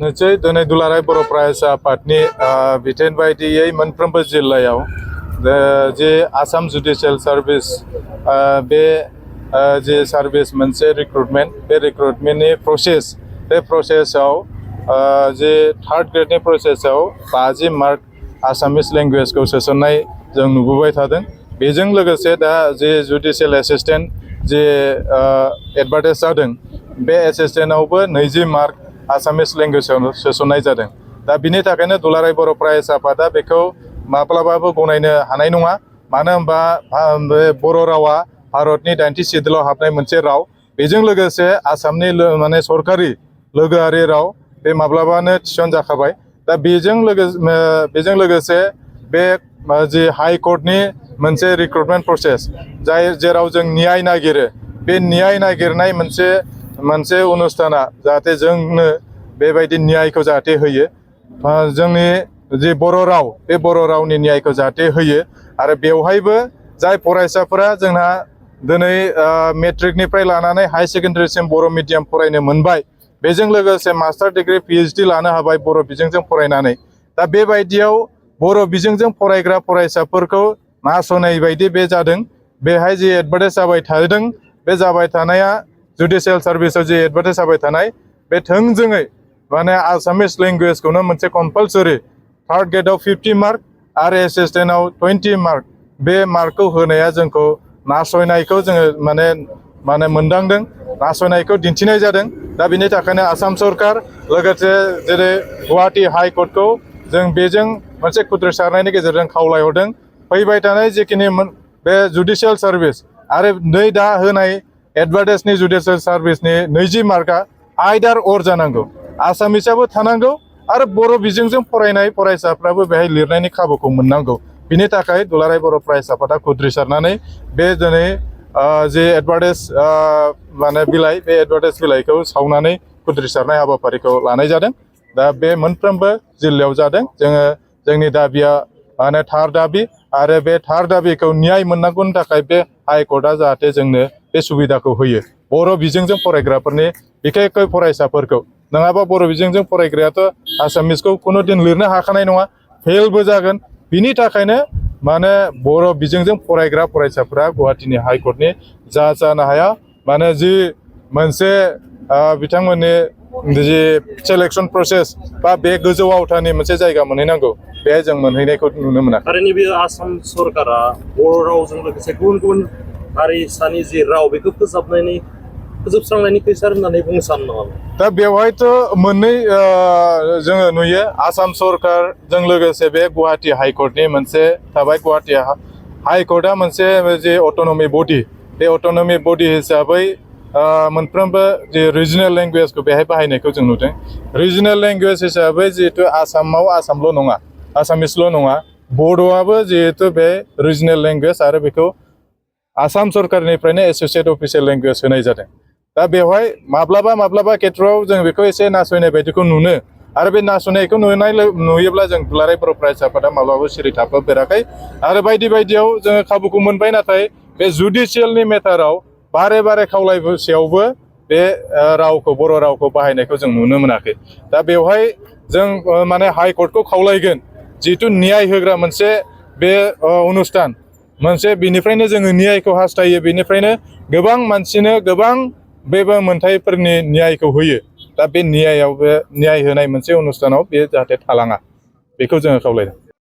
निश्चय दिनै दुलाराय बर' फरायसा आफादनि बिथोन बायदियै मोनफ्रोमबो जिल्लायाव जे आसाम जुडिशियेल सार्भिस बे जे सार्भिस मोनसे रिक्रुटमेन्ट बे रिक्रुटमेन्टनि प्रसेस बे प्रसेसआव जे थार्ड ग्रेडनि प्रसेसआव 50 मार्क आसामिस लेंगुवेजखौ सोसननाय जों नुबोबाय थादों। बेजों लोगोसे दा जे जुडिशियेल एसिस्टेन्ट जे एडभार्टाइज जादों बे एसिस्टेन्टआवबो 20 मार्क आसामिस लेंगुवेजाव सोसननाय जादों। दा बिनि थाखायनो दुलाराय बर' फरायसा आफादा बेखौ माब्लाबाबो गनायनो हानाय नङा। मानो होनबा बर' रावा भारतनि 90 सिडुलाव हाबनाय मोनसे राव। बेजों लोगोसे आसामनि माने सरकारि लोगोआरि राव बे माब्लाबानो थिसनजाखाबाय। दा बेजों लोगोसे बे जे हाई कर्टनि मोनसे रिक्रुटमेन्ट प्रसेस जेराव जों न्याय नागिरो बे न्याय नागिरनाय मोनसे अनुष्ठाना जाहाथे जोंनो बेबायदि न्यायखौ जाहाथे होयो। जोंनि जे बर' राव बे बर' रावनि न्यायखौ जाहाथे होयो आरो बेवहायबो जाय फरायसाफोरा जोंहा दिनै मेट्रिकनिफ्राय लानानै हाई सेकेन्डारिसिम बर' मिडियाम फरायनो मोनबाय। बेजों लोगोसे मास्टार डिग्री PhD लानो हाबाय बर' बिजोंजों फरायनानै। दा बेबायदियाव बर' बिजोंजों फरायग्रा फरायसाफोरखौ नासयनाय बायदि बे जादों। बेहाय जे एडभार्टाइज जाबाय थादों बे जाबाय थानाया जुडिशियेल सार्भिसआव जे एडभार्टाइज जाबाय थानाय बे थोंजोङै माने आसामिस लेंगुवेजखौनो मोनसे कम्पालसरि थार्ड ग्रेडआव 50 मार्क आरो एसिस्टेन्टआव 20 मार्क बे मार्कखौ होनाया जोंखौ नासयनायखौ जोङो माने मोनदांदों, नासयनायखौ दिन्थिनाय जादों। दा बिनि थाखायनो आसाम सरकार लोगोसे जेरै गुवाहाटी हाई कर्टखौ जों बेजों मोनसे खुद्रिसारनायनि गेजेरजों खावलायहरदों। फैबाय थानाय जिखिनि बे जुडिशियेल सार्भिस आरो नै दा होनाय एडभार्टाइजनि जुडिशियेल सार्भिसनि 20 मार्कआ आयदार अर जानांगौ, आसामिसाबो थानांगौ आरो बर' बिजोंजों फरायनाय फरायसाफ्राबो बेहाय लिरनायनि खाबुखौ मोननांगौ। बिनि थाखाय दुलाराय बर' फरायसा आफादा खुद्रिसारनानै बे दिनै जे एडभार्टाइज माने बिलाइ बे एडभार्टाइज बिलाइखौ सावनानै खुद्रिसारनाय हाबाफारिखौ लानाय जादों। दा बे मोनफ्रोमबो जिल्लायाव जादों। जोंनि दाबिया माने थार दाबि आरो बे थार दाबिखौ न्याय मोननांगौनि थाखाय बे हाई कर्टआ जाहाथे जोंनो बे सुबिदाखौ होयो बर' बिजोंजों फरायग्राफोरनि बिखेखै फरायसाफोरखौ। नङाबा बर' बिजोंजों फरायग्रायाथ' आसामिसखौ खुनु दिन लिरनो हाखानाय नङा, फेलबो जागोन। बिनि थाखायनो माने बर' बिजोंजों फरायग्रा फरायसाफोरा गुवाहाटीनि हाई कर्टनि जानो हाया। माने जि मोनसे बिथांमोननि जि सेलेक्सन प्रसेस बा बे गोजौ आवथानि मोनसे जायगा मोनहैनांगौ बेहाय जों मोनहैनायखौ नुनो मोनाखै। थारैनो बे आसाम सरकारा बर' रावजों लोगोसे गुबुन हारिसानि जि राव बेखौ फोजोबस्रांनायनि खैसार होननानै बुंनो सानो नामा? दा बेवहायथ' मोननै जोङो नुयो। आसाम सरकारजों लोगोसे बे गुवाहाटी हाई कर्टनि मोनसे थाबाय। गुवाहाटी हाई कर्टआ मोनसे जे अट'नमि बडि, बे अट'नमि बडि हिसाबै मोनफ्रोमबो जे रिजनेल लेंगुवेजखौ बेहाय बाहायनायखौ जों नुदों। रिजनेल लेंगुवेज हिसाबै जिहेतु आसामाव आसामल' नङा, आसामिसल' नङा, बड'आबो जिहेतु बे रिजनेल लेंगुवेज आरो बेखौ आसाम सरकारनिफ्रायनो एस'सियेट अफिसियेल लेंगुवेज होनाय जादों। दा बेवहाय माब्लाबा खेथ्रआव जों बेखौ एसे नासयनाय बायदिखौ नुनो आरो बे नासयनायखौ नुयोब्ला जों दुलाराय बर' फरायसा आफादा माब्लाबाबो सिरि थाफेराखै आरो बायदियाव जोङो खाबुखौ मोनबाय। नाथाय बे जुडिशियेलनि मेटाराव बारे खावलायसेयावबो बे रावखौ बर' रावखौ बाहायनायखौ जों नुनो मोनाखै। दा बेवहाय जों माने हाई कर्टखौ खावलायगोन जिहेतु न्याय होग्रा मोनसे बे अनुष्ठान मोनसे, बिनिफ्रायनो जोङो न्यायखौ हास्थायो, बिनिफ्रायनो गोबां मानसिनो गोबां बेबो मोनथायफोरनि न्यायखौ होयो। दा बे न्याय होनाय मोनसे अनुष्ठानाव बे जाहाथे थालाङा बेखौ जोङो खावलायदों।